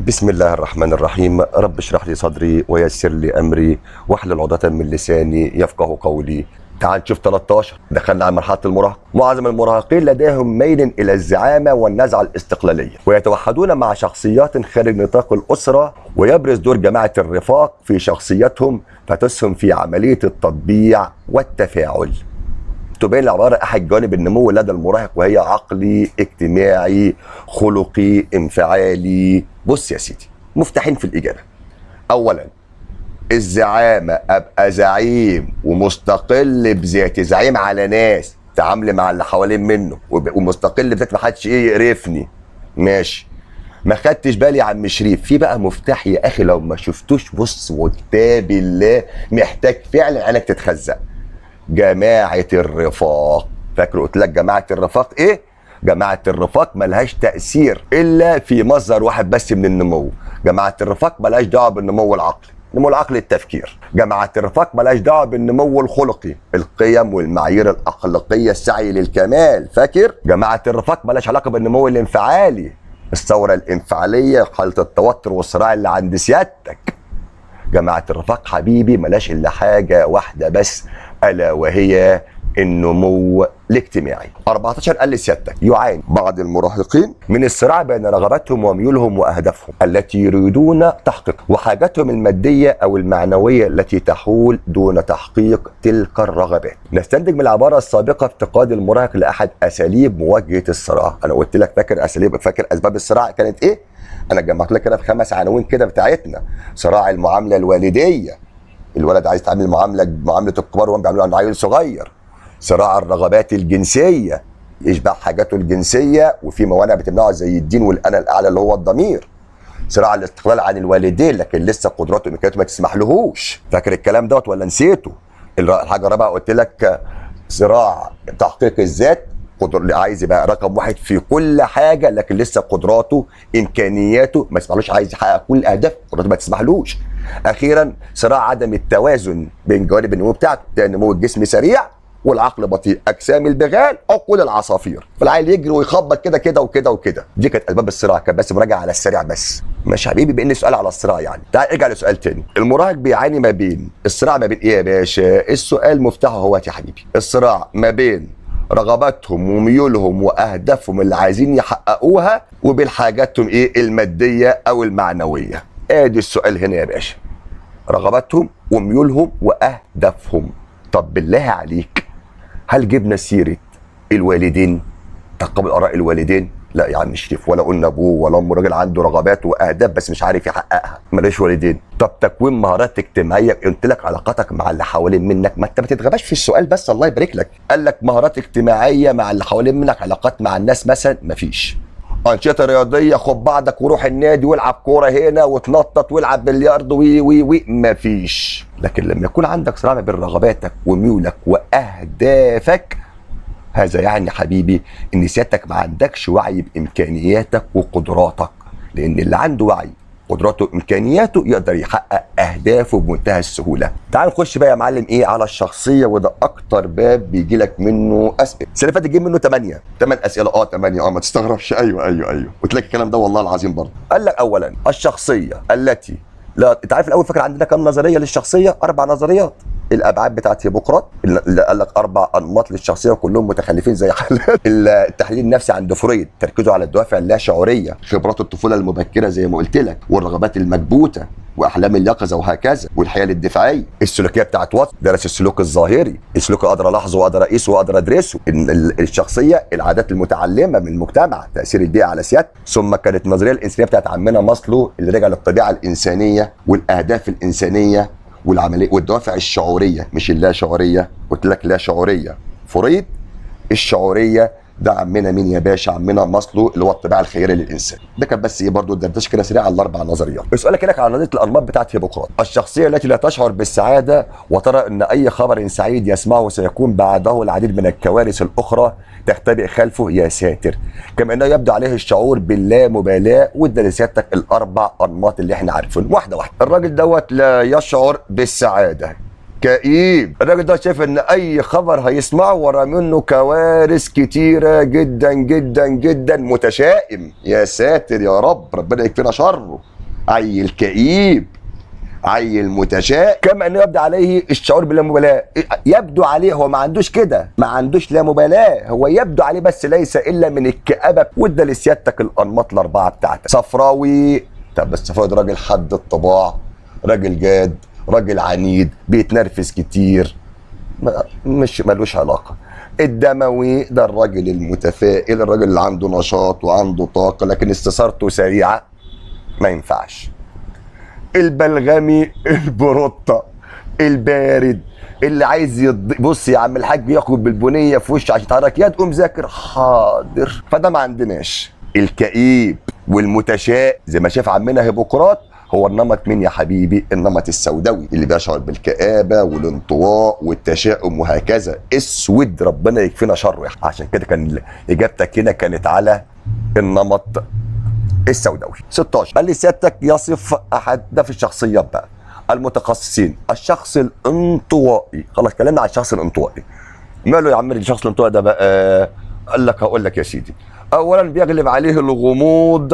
بسم الله الرحمن الرحيم. رب اشرح لي صدري ويسر لي امري واحلل عقدة من لساني يفقه قولي. تعال نشوف 13. دخلنا على مرحله المراهقه. معظم المراهقين لديهم ميل الى الزعامه والنزعه الاستقلاليه، ويتوحدون مع شخصيات خارج نطاق الاسره، ويبرز دور جماعه الرفاق في شخصيتهم فتسهم في عمليه التطبيع والتفاعل. تبين العبارة أحد جوانب النمو لدى المراهق، وهي عقلي، اجتماعي، خلقي، انفعالي. بص يا سيدي، مفتاحين في الإجابة. أولا، الزعامة، أبقى زعيم ومستقل بذاتي، زعيم على ناس، تعامل مع اللي حوالين منه ومستقل بذاتي، محدش يقرفني. ماشي. ما خدتش بالي يا عم شريف، في بقى مفتاح يا أخي لو ما شفتوش بص وكتاب الله محتاج فعلا إنك تتخزق. جماعة الرفاق. فاكر قلت لك جماعة الرفاق ايه؟ جماعة الرفاق ملهاش تأثير إلا في مصدر واحد بس من النمو. جماعة الرفاق ملهاش دعوة بالنمو العقلي، النمو العقلي التفكير. جماعة الرفاق ملهاش دعوة بالنمو الخلقي، القيم والمعايير الأخلاقية، السعي للكمال. فاكر؟ جماعة الرفاق ملهاش علاقة بالنمو الانفعالي، الثورة الانفعالية، حالة التوتر والصراع اللي عند سيادتك. جماعة الرفاق حبيبي ملاش إلا حاجة واحدة بس، ألا وهي النمو الاجتماعي. 14 قال لسيادتك يعاني بعض المراهقين من الصراع بين رغباتهم وميولهم وأهدافهم التي يريدون تحقيقها، وحاجاتهم المادية أو المعنوية التي تحول دون تحقيق تلك الرغبات. نستنتج من العبارة السابقة افتقاد المراهق لأحد أساليب مواجهة الصراع. أنا قلت لك فاكر أسباب الصراع كانت إيه؟ أنا جمعت لك كده في 5 عناوين كده بتاعتنا. صراع المعاملة الوالدية، الولد عايز يتعامل معاملة الكبار وهم بيعملوا عنده عيل صغير. صراع الرغبات الجنسية، يشبع حاجاته الجنسية وفي موانع بتمنعه زي الدين والأنا الأعلى اللي هو الضمير. صراع الاستقلال عن الوالدين لكن لسه قدراته وإمكانياته ما تسمحلهوش. فاكر الكلام دوت ولا نسيته؟ الحاجة الرابعة قلت لك صراع تحقيق الذات، عايز يبقى رقم واحد في كل حاجه لكن لسه قدراته امكانياته ما تسمحلوش، عايز يحقق كل الاهداف قدراته ما تسمحلوش. اخيرا صراع عدم التوازن بين جوانب النمو بتاعته، نمو الجسم سريع والعقل بطيء، اجسام البغال عقول العصافير، فالعيل يجري ويخبط كده كده وكده وكده. دي كانت اسباب الصراع، كان بس مراجعه على السريع بس. ماشي حبيبي، بان السؤال على الصراع يعني. تعال ارجع لسؤال تاني. المراهق بيعاني ما بين الصراع ما بين ايه يا باشا؟ السؤال مفتاحه هو يا حبيبي الصراع ما بين رغباتهم وميولهم واهدافهم اللي عايزين يحققوها وبين حاجاتهم ايه؟ الماديه او المعنويه. ادي السؤال هنا يا باشا، رغباتهم وميولهم واهدافهم. طب بالله عليك، هل جبنا سيره الوالدين؟ تقبل اراء الوالدين؟ لا يا عم شريف، ولا قلنا ابوه ولا امه راجل عنده رغبات واهداف بس مش عارف يحققها، ماليش والدين. طب تكوين مهارات اجتماعيه، قلت لك علاقاتك مع اللي حوالين منك، ما انت ما تتغباش في السؤال بس الله يبارك لك. قال لك مهارات اجتماعيه مع اللي حوالين منك، علاقات مع الناس مثلا مفيش. انشطه رياضيه، خد بعضك وروح النادي والعب كوره هنا وتنطط والعب بلياردو وي وي وي، مفيش. لكن لما يكون عندك صراع بين رغباتك وميولك واهدافك، هذا يعني حبيبي ان سيادتك ما عندكش وعي بامكانياتك وقدراتك، لان اللي عنده وعي قدراته وامكانياته يقدر يحقق اهدافه بمنتهى السهوله. تعال نخش بقى يا معلم ايه على الشخصيه، وده اكتر باب بيجي لك منه اسئله. السنه اللي فاتت جيب منه 8 اسئله. 8 ما تستغربش. ايوه قلت لك الكلام ده والله العظيم برضه. قال لك اولا الشخصيه التي لا، انت عارف الاول فاكر عندنا كام نظريه للشخصيه؟ 4 نظريات. الابعاد بتاعت هيبوقراط اللي قال لك 4 انماط للشخصيه وكلهم متخلفين زي حالات. التحليل النفسي عند فرويد تركيزه على الدوافع اللاشعوريه، خبرات الطفوله المبكره زي ما قلت لك، والرغبات المكبوته واحلام اليقظه وهكذا، والحيل الدفاعيه. السلوكيه بتاعت وات درس السلوك الظاهري، السلوك اقدر الاحظه واقدر اقيسه واقدر ادرسه. الشخصيه العادات المتعلمه من المجتمع، تاثير البيئه على سيادته. ثم كانت النظريه الانسانيه بتاعت عمنا ماسلو اللي رجع للطبيعه الانسانيه والاهداف الانسانيه والعمليه والدوافع الشعوريه مش اللا شعوريه. قلت لك لا شعوريه فرويد، الشعوريه ده عمنا مين يا باشا؟ عمنا ماسلو اللي هو الطبيعه الخيريه للانسان. ده كان بس ايه برضه دردشه كده سريع على ال4 نظريات. سؤالك هناك على نظريه الانماط بتاعت هيبوقراط. الشخصيه التي لا تشعر بالسعاده وترى ان اي خبر سعيد يسمعه سيكون بعده العديد من الكوارث الاخرى تختبئ خلفه، يا ساتر. كما انه يبدو عليه الشعور باللامبالاه، وده لسيادتك ال4 انماط اللي احنا عارفينهم واحده واحده. الراجل دوت لا يشعر بالسعاده، كئيب. الراجل ده شايف ان اي خبر هيسمعه ورا منه كوارث كتيره جدا جدا جدا. متشائم، يا ساتر يا رب، ربنا يكفينا شره. عيل كئيب، عيل متشائم، كما انه يبدو عليه الشعور باللامبالاه. يبدو عليه، هو ما عندوش كده، ما عندوش لا مبالاه، هو يبدو عليه بس ليس الا من الكآبه. وادى لسيادتك الانماط الاربعه بتاعتك. صفراوي، طب بس صفراوي ده راجل حد الطباع، راجل جاد، راجل عنيد، بيتنرفز كتير، مش ملوش علاقه. الدموي ده الراجل المتفائل، الراجل اللي عنده نشاط وعنده طاقه لكن استثارته سريعه، ما ينفعش. البلغمي، البروطة، البارد، اللي عايز بص يا عم الحاج ياخد بالبنيه في وشه عشان يتحرك، يا تقوم ذاكر حاضر، فده ما عندناش. الكئيب والمتشائم زي ما شاف عمنا هيبوقراط، هو النمط مين يا حبيبي؟ النمط السوداوي اللي بيشعر بالكآبة والانطواء والتشاؤم وهكذا. اسود، ربنا يكفينا شره. عشان كده كان اجابتك هنا كانت على النمط السوداوي. 16 قال لي سيادتك يصف احد، ده في الشخصيات بقى المتخصصين، الشخص الانطوائي. خلاص اتكلمنا على الشخص الانطوائي. ماله يا عم الشخص الانطوائي ده بقى؟ قال لك هقول لك يا سيدي. اولا بيغلب عليه الغموض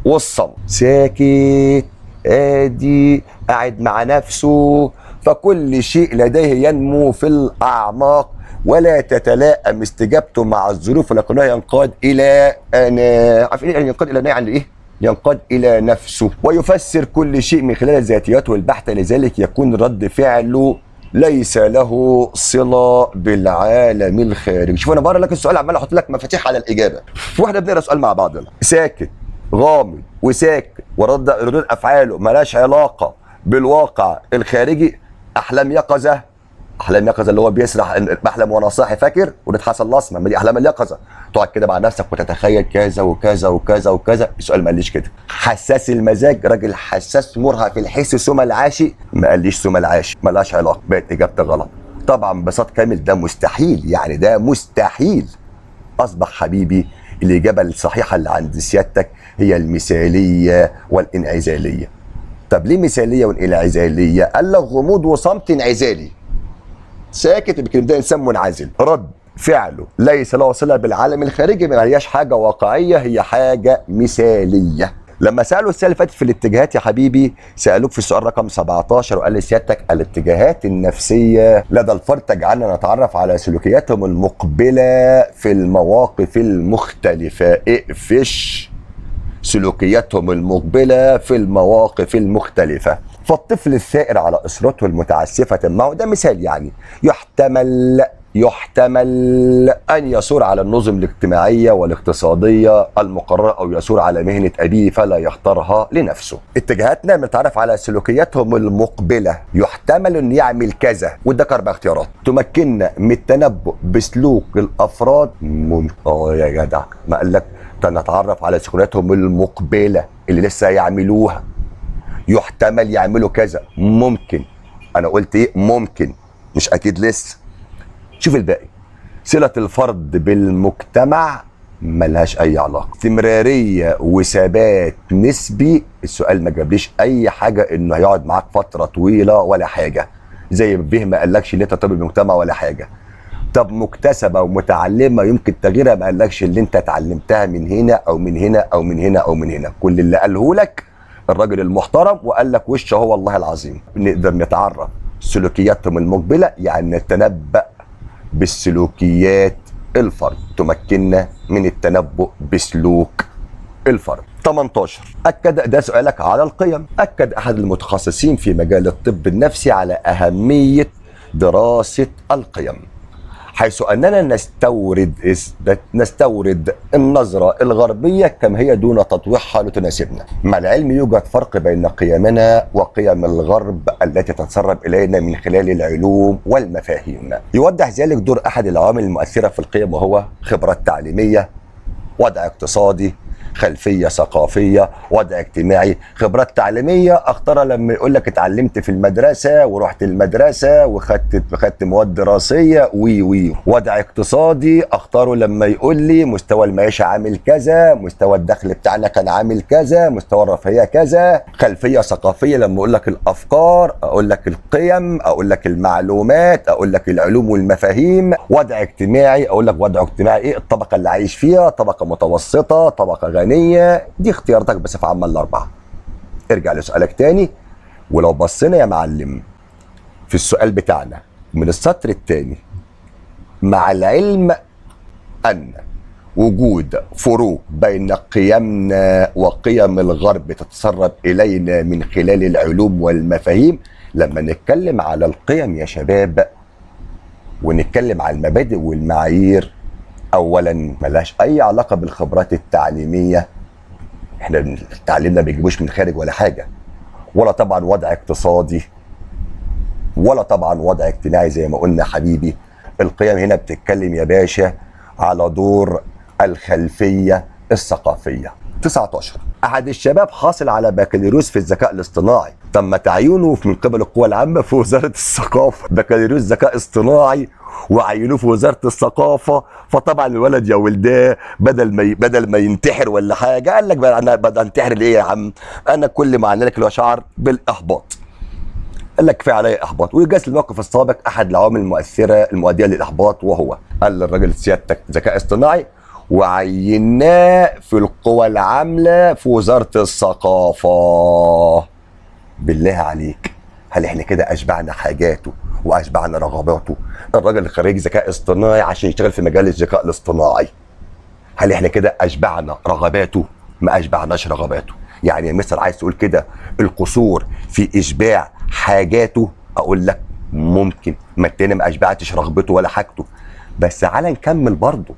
والصمت، ساكت هادي قاعد مع نفسه، فكل شيء لديه ينمو في الاعماق ولا تتلائم استجابته مع الظروف، ولكنه ينقاد الى انا. عارفين يعني ينقاد الى انا يعني ايه؟ ينقاد الى نفسه ويفسر كل شيء من خلال ذاتياته البحته، لذلك يكون رد فعله ليس له صله بالعالم الخارجي. شوف انا بقرا لك السؤال عمال احط لك مفاتيح على الاجابه، واحنا بنقرا سؤال مع بعضنا. ساكت، غامض وساكت، ردود افعاله مالهاش علاقه بالواقع الخارجي. احلام يقظه، احلام يقظه اللي هو بيسرح، بحلم وانا صاحي فاكر، ولد حسن الاسمر، ما دي احلام اليقظه، تقعد كده مع نفسك وتتخيل كذا وكذا وكذا وكذا. السؤال ما قاليش كده. حساس المزاج، راجل حساس مرهف الحس، ثم العاشي، ما قاليش ثم العاشي، مالهاش علاقه، بقت اجابتك غلط. طبعا بساط كامل ده مستحيل، يعني ده مستحيل. اصبح حبيبي الاجابه الصحيحه اللي عند سيادتك هي المثاليه والانعزاليه. طب ليه مثاليه وانعزاليه؟ قال لك غموض وصمت انعزالي، ساكت بكلمة ده انسان منعزل، رد فعله ليس له صله بالعالم الخارجي، ما هياش حاجه واقعيه، هي حاجه مثاليه. لما سالوا السنه اللي فاتت في الاتجاهات يا حبيبي، سالوك في السؤال رقم 17 وقال لسيادتك الاتجاهات النفسيه لدى الفرد تجعلنا نتعرف على سلوكياتهم المقبله في المواقف المختلفه. اقفش سلوكياتهم المقبله في المواقف المختلفه. فالطفل الثائر على اسرته المتعسفه معه، ده مثال يعني. يحتمل أن يثور على النظم الاجتماعية والاقتصادية المقررة، أو يثور على مهنة أبيه فلا يختارها لنفسه. اتجاهاتنا بنتعرف على سلوكياتهم المقبلة، يحتمل أن يعمل كذا، واداك 4 اختيارات. تمكننا من التنبؤ بسلوك الأفراد. يا جدع، ما قال لك نتعرف على سلوكياتهم المقبلة اللي لسه يعملوها. يحتمل يعملوا كذا، ممكن. أنا قلت إيه؟ ممكن، مش أكيد لسه. شوف الباقي. صلة الفرد بالمجتمع ملهاش أي علاقة. استمرارية وثبات نسبي، السؤال ما جابليش أي حاجة إنه هيقعد معاك فترة طويلة ولا حاجة. زي به ما قالكش إن أنت طبيب المجتمع ولا حاجة. طب مكتسبة ومتعلمة يمكن تغييرها، ما قالكش اللي أنت اتعلمتها من هنا أو من هنا أو من هنا أو من هنا. كل اللي قاله لك الراجل المحترم وقال لك وشه هو الله العظيم. نقدر نتعرف سلوكياتهم المقبلة، يعني نتنبأ بالسلوكيات الفرد. تمكننا من التنبؤ بسلوك الفرد. 18 أكد، ده سؤالك على القيم. أكد أحد المتخصصين في مجال الطب النفسي على أهمية دراسة القيم، حيث أننا نستورد النظرة الغربية كما هي دون تطويعها لتناسبنا. مع العلم يوجد فرق بين قيمنا وقيم الغرب التي تتسرب إلينا من خلال العلوم والمفاهيم. يوضح ذلك دور أحد العوامل المؤثرة في القيم، وهو خبرات تعليمية، وضع اقتصادي، خلفيه ثقافيه، وضع اجتماعي. خبرات تعليميه اختارها لما يقول لك اتعلمت في المدرسه ورحت المدرسه وخدت مواد دراسيه وي. وضع اقتصادي اختاره لما يقول لي مستوى المعيشه عامل كذا، مستوى الدخل بتاعنا كان عامل كذا، مستوى الرفاهيه كذا. خلفيه ثقافيه لما اقول لك الافكار، اقول لك القيم، اقول لك المعلومات، اقول لك العلوم والمفاهيم. وضع اجتماعي اقول لك وضع اجتماعي ايه؟ الطبقه اللي عايش فيها، طبقه متوسطه، طبقه غنيه. دي اختياراتك بصفه عامه الاربعه. ارجع لسؤالك تاني. ولو بصينا يا معلم في السؤال بتاعنا من السطر الثاني، مع العلم أن وجود فروق بين قيمنا وقيم الغرب تتسرب إلينا من خلال العلوم والمفاهيم. لما نتكلم على القيم يا شباب ونتكلم على المبادئ والمعايير، أولا ملهاش أي علاقة بالخبرات التعليمية، احنا تعليمنا ما بيجيبوش من خارج ولا حاجة، ولا طبعا وضع اقتصادي، ولا طبعا وضع اجتماعي زي ما قلنا حبيبي. القيم هنا بتتكلم يا باشا على دور الخلفية الثقافية. 19 أحد الشباب حاصل على بكالوريوس في الذكاء الاصطناعي، تم تعيينه من قبل القوى العامة في وزارة الثقافة، بكالوريوس ذكاء اصطناعي وعينوه في وزارة الثقافة. فطبعا الولد يا ولداه بدل ما ينتحر ولا حاجة، قال لك بقى أنا بدأ أنتحر ليه يا عم؟ أنا كل ما لك اللي شعر بالإحباط، قال لك كفايه عليا احباط. ويجاز الموقف السابق احد العوامل المؤثره المؤديه للاحباط، وهو قال للراجل سيادتك ذكاء اصطناعي وعيناه في القوى العامله في وزاره الثقافه. بالله عليك، هل احنا كده اشبعنا حاجاته واشبعنا رغباته؟ الراجل خريج ذكاء اصطناعي عشان يشتغل في مجال الذكاء الاصطناعي، هل احنا كده اشبعنا رغباته؟ ما اشبعناش رغباته. يعني مثلا عايز تقول كده القصور في اشباع حاجاته، اقول لك ممكن، ما التاني ما اشبعتش رغبته ولا حاجته. بس تعالى نكمل برضه،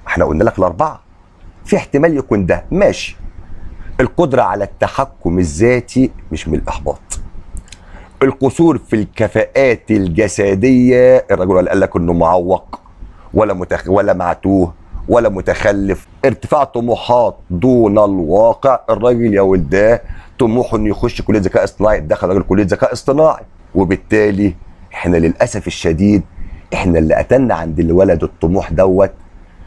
احنا قلنا لك الاربعه، في احتمال يكون ده ماشي. القدره على التحكم الذاتي مش من الاحباط. القصور في الكفاءات الجسديه، الرجل ولا قال لك انه معوق ولا معتوه ولا متخلف. ارتفاع طموحات دون الواقع، الراجل يا ولداه طموحه انه يخش كليه ذكاء اصطناعي، دخل راجل كليه ذكاء اصطناعي. وبالتالي احنا للاسف الشديد احنا اللي قتلنا عند الولد الطموح دوت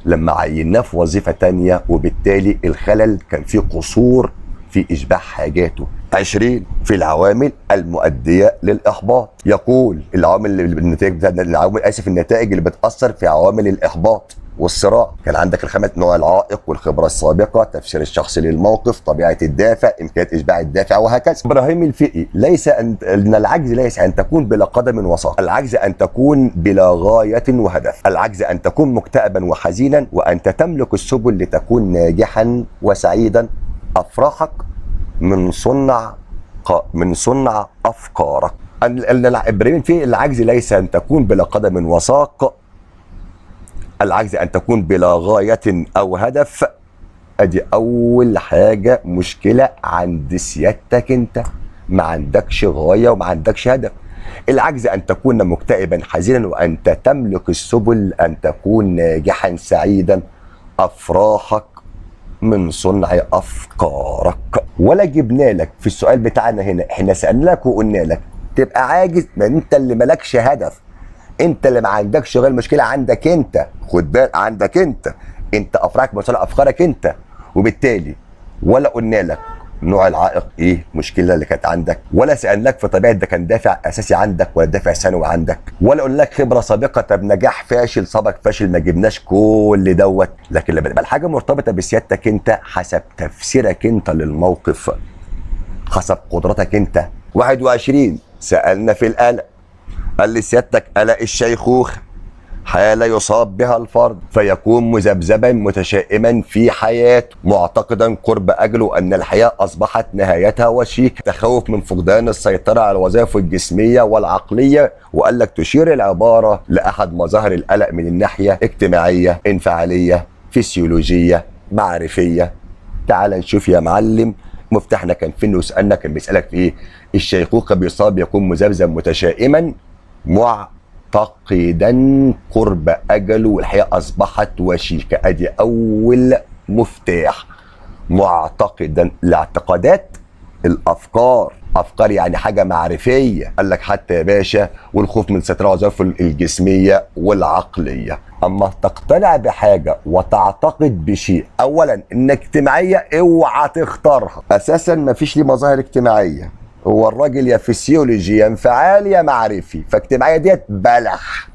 لما عيناه في وظيفه تانيه، وبالتالي الخلل كان فيه قصور في اشباع حاجاته. 20 في العوامل المؤديه للاحباط، يقول النتائج اللي بتاثر في عوامل الاحباط والصراع. كان عندك الخمس نوع: العائق والخبره السابقه، تفسير الشخص للموقف، طبيعه الدافع، امكانيه اشباع الدافع، وهكذا. ابراهيم الفقي: ان العجز ليس ان تكون بلا قدم وساق، العجز ان تكون بلا غايه وهدف، العجز ان تكون مكتئبا وحزينا، وانت تملك السبل لتكون ناجحا وسعيدا. افراحك من صنع افكارك. ابراهيم الفقي: العجز ليس ان تكون بلا قدم وساق، العجز ان تكون بلا غايه او هدف. ادي اول حاجه مشكله عند سيادتك، انت ما عندكش غايه وما عندكش هدف. العجز ان تكون مكتئبا حزينا، وانت تملك السبل ان تكون ناجحا سعيدا. افراحك من صنع افكارك. ولا جبنا لك في السؤال بتاعنا هنا، احنا سالنا لك وقلنا لك تبقى عاجز، ما انت اللي مالكش هدف، انت اللي ما عندكش غير المشكله عندك انت، خد بالك عندك انت افراحك من صنع افكارك انت. وبالتالي ولا قلنا لك نوع العائق ايه المشكله اللي كانت عندك، ولا سالناك في طبيعه ده كان دافع اساسي عندك ولا دافع ثانوي عندك، ولا قلنا لك خبره سابقه، طب نجاح فاشل سبق فاشل، ما جبناش كل دوت. لكن لما تبقى الحاجه مرتبطه بسيادتك انت، حسب تفسيرك انت للموقف، حسب قدرتك انت. 21 سالنا في القلق، قال لي سيادتك قلق الشيخوخه حالة يصاب بها الفرد فيكون مذبذبا متشائما في حياته، معتقدا قرب أجله أن الحياة أصبحت نهايتها وشيك، تخوف من فقدان السيطرة على الوظائف الجسمية والعقلية. وقال لك تشير العبارة لأحد مظاهر القلق من الناحية اجتماعية، انفعالية، فسيولوجية، معرفية. تعال نشوف يا معلم مفتاحنا كان فين وسألنا، كان بيسألك في إيه؟ الشيخوخة بيصاب يكون مذبذب متشائما معتقدا قرب اجله والحياه اصبحت وشيكه. ادي اول مفتاح، معتقدا. الاعتقادات الافكار، افكار يعني حاجه معرفيه. قال لك حتى يا باشا والخوف من ستر الوظائف الجسميه والعقليه. اما تقتنع بحاجه وتعتقد بشيء، اولا ان اجتماعيه اوعى تختارها، اساسا ما فيش ليه مظاهر اجتماعيه، هو الراجل يا فسيولوجي يا انفعال يا معرفي، فاجتماعيه ديت بلح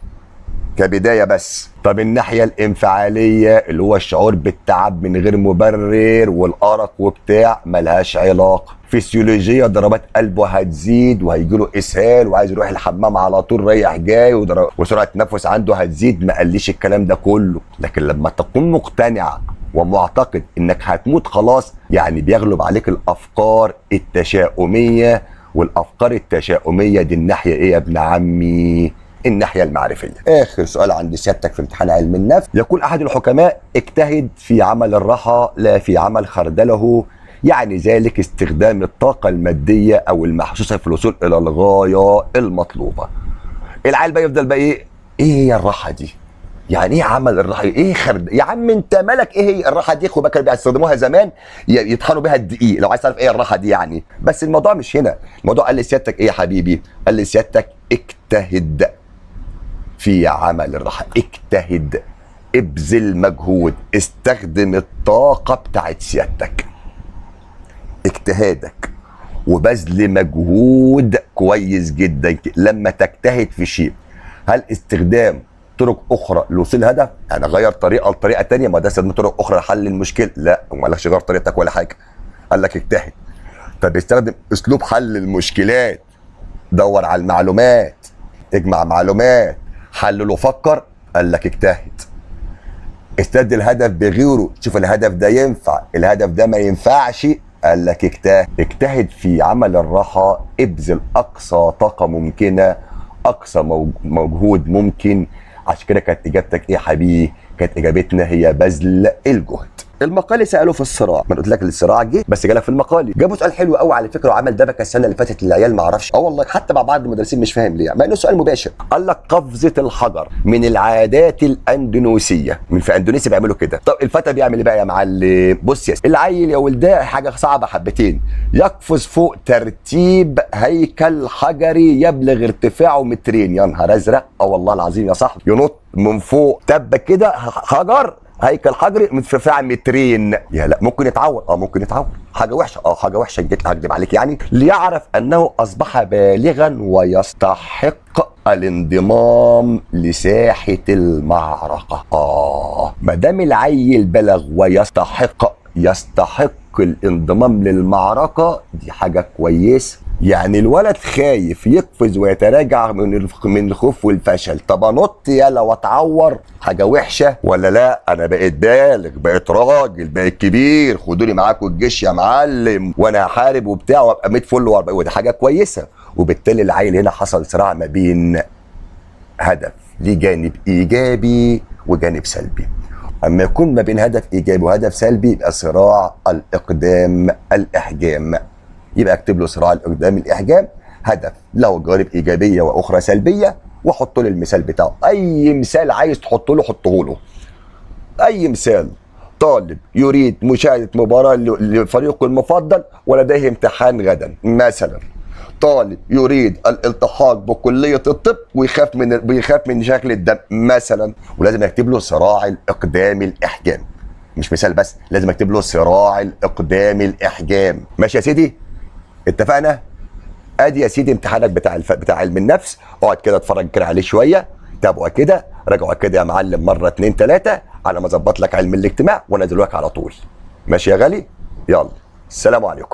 كبدايه بس. طب الناحيه الانفعاليه اللي هو الشعور بالتعب من غير مبرر والارق وبتاع، ملهاش علاقه. فسيولوجيه ضربات قلبه هتزيد وهيجي له اسهال وعايز يروح الحمام على طول رايح جاي وسرعه التنفس عنده هتزيد. ما قاليش الكلام ده كله. لكن لما تكون مقتنع ومعتقد انك هتموت خلاص، يعني بيغلب عليك الافكار التشاؤميه. والافكار التشاؤميه دي الناحيه ايه يا ابن عمي؟ الناحيه المعرفيه. اخر سؤال عند سيادتك في امتحان علم النفس، يقول احد الحكماء: اجتهد في عمل الرحى لا في عمل خردله، يعني ذلك استخدام الطاقه الماديه او المحسوسه في الوصول الى الغايه المطلوبه. العيل بقى يفضل بقى ايه هي الراحه دي؟ يعني ايه عمل الراحه؟ ايه خرد يا عم انت مالك؟ ايه هي الراحه دي؟ خد بالك بيستخدموها زمان يطحنوا بيها الدقيق لو عايز تعرف ايه الراحه دي يعني. بس الموضوع مش هنا. الموضوع قال لسيادتك ايه يا حبيبي؟ قال لسيادتك اجتهد في عمل الراحه. اجتهد، ابذل مجهود، استخدم الطاقه بتاعت سيادتك. اجتهادك وبذل مجهود كويس جدا. لما تجتهد في شيء، هل استخدام طرق اخرى لوصول الهدف؟ يعني غير طريقه لطريقه ثانيه؟ ما ده استخدام طرق اخرى لحل المشكله؟ لا، وما قالكش غير طريقتك ولا حاجه. قال لك اجتهد. طب استخدم اسلوب حل المشكلات، دور على المعلومات، اجمع معلومات، حلل وفكر. قال لك اجتهد. استبدل الهدف بغيره، شوف الهدف ده ينفع، الهدف ده ما ينفعش. قال لك اجتهد. اجتهد في عمل الراحه، ابذل اقصى طاقه ممكنه، اقصى مجهود ممكن. عشان كده كانت اجابتك ايه يا حبيبي؟ كانت اجابتنا هي بذل الجهد. المقالي سالوه في الصراع، ما قلت لك الصراع جه بس جالك في المقالي. جابوا سؤال حلو قوي على فكره وعمل دبكه السنه اللي فاتت للعيال، ما اعرفش والله، حتى مع بعض المدرسين مش فاهم ليه، مع انه سؤال مباشر. قال لك قفزه الحجر من العادات الاندونيسيه، من في اندونيسيا بيعملوا كده. طب الفتى بيعمل ايه بقى يا معلم؟ بص يا العيل يا ولداه حاجه صعبه حبتين، يقفز فوق ترتيب هيكل حجري يبلغ ارتفاعه 2 متر. يا نهار ازرق، والله العظيم يا صاحبي، ينط من فوق تبه كده حجر، هيكل حجري من ارتفاع 2 متر. يا لا، ممكن يتعور. ممكن يتعور. حاجه وحشه. حاجه وحشه. جيت هكدب عليك يعني. ليعرف انه اصبح بالغا ويستحق الانضمام لساحه المعركه. ما دام العيل بلغ يستحق الانضمام للمعركه، دي حاجه كويسه. يعني الولد خايف يقفز ويتراجع من الخوف والفشل. طب انط يلا واتعور، حاجه وحشه ولا لا؟ انا بقيت بالغ، بقيت راجل، بقيت كبير، خدوني معاكم الجيش يا معلم وانا هحارب وبتاع وابقى 100 فل، ودي حاجه كويسه. وبالتالي العيل هنا حصل صراع ما بين هدف ليه جانب ايجابي وجانب سلبي. اما يكون ما بين هدف ايجابي وهدف سلبي يبقى صراع الاقدام الاحجام. يبقى اكتب له صراع الاقدام الاحجام، هدف له جوانب ايجابيه واخرى سلبيه، وحط له المثال بتاعه. اي مثال عايز تحطه له حطه له. اي مثال: طالب يريد مشاهده مباراه لفريقه المفضل ولديه امتحان غدا مثلا. طالب يريد الالتحاق بكليه الطب ويخاف من شكل الدم مثلا. ولازم اكتب له صراع الاقدام الاحجام. مش مثال بس، لازم اكتب له صراع الاقدام الاحجام. ماشي يا سيدي؟ اتفقنا؟ ادي يا سيدي امتحانك بتاع علم النفس. اقعد كده اتفرج كده عليه شويه، تابعه كده، راجعه كده يا معلم مره 2 3 على ما اظبط لك علم الاجتماع وانزله لك على طول. ماشي يا غالي؟ يلا، السلام عليكم.